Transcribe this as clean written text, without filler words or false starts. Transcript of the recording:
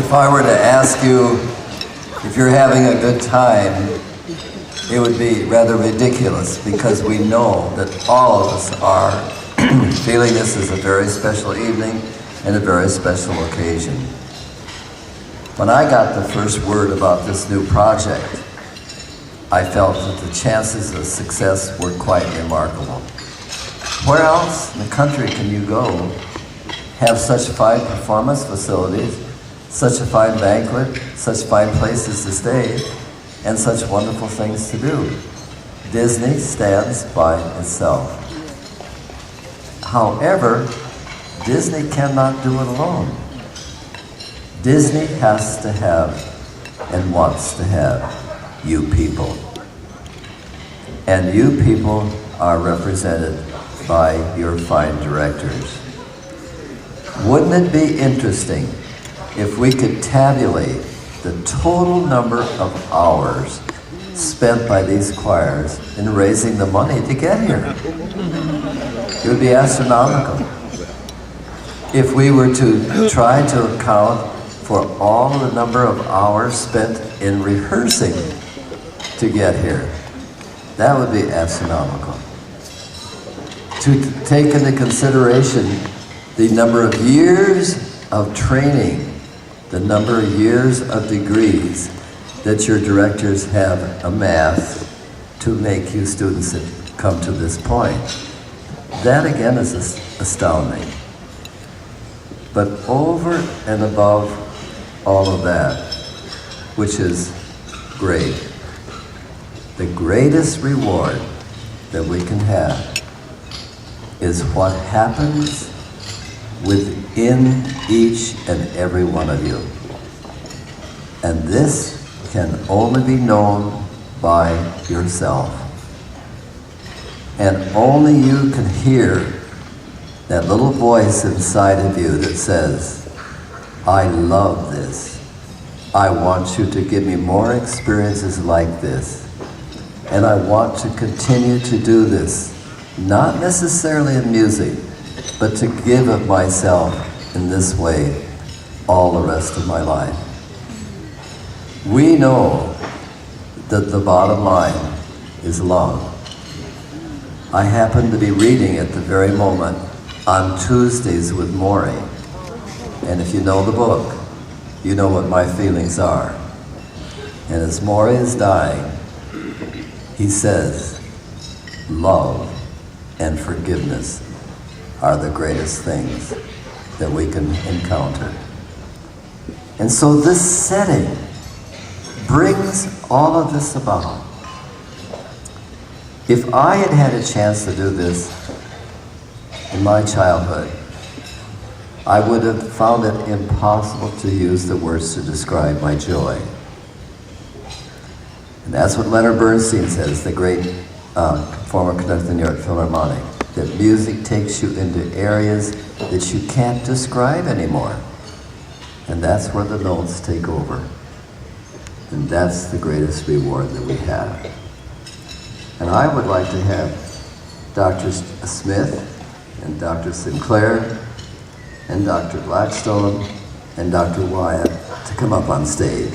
If I were to ask you if you're having a good time, it would be rather ridiculous because we know that all of us are feeling this as a very special evening and a very special occasion. When I got the first word about this new project, I felt that the chances of success were quite remarkable. Where else in the country can you go, have such fine performance facilities, such a fine banquet, such fine places to stay, and such wonderful things to do? Disney stands by itself. However, Disney cannot do it alone. Disney has to have and wants to have you people. And you people are represented by your fine directors. Wouldn't it be interesting if we could tabulate the total number of hours spent by these choirs in raising the money to get here? It would be astronomical. If we were to try to account for all the number of hours spent in rehearsing to get here, that would be astronomical. To take into consideration the number of years of training, the number of years of degrees that your directors have amassed to make you students that come to this point. That again is astounding. But over and above all of that, which is great, the greatest reward that we can have is what happens within each and every one of you. And this can only be known by yourself. And only you can hear that little voice inside of you that says, I love this. I want you to give me more experiences like this. And I want to continue to do this, not necessarily in music, but to give of myself in this way all the rest of my life. We know that the bottom line is love. I happen to be reading at the very moment on Tuesdays with Maury. And if you know the book, you know what my feelings are. And as Maury is dying, he says, love and forgiveness are the greatest things that we can encounter. And so this setting brings all of this about. If I had had a chance to do this in my childhood, I would have found it impossible to use the words to describe my joy. And that's what Leonard Bernstein says, the great former conductor of the New York Philharmonic, that music takes you into areas that you can't describe anymore. And that's where the notes take over. And that's the greatest reward that we have. And I would like to have Dr. Smith and Dr. Sinclair and Dr. Blackstone and Dr. Wyatt to come up on stage.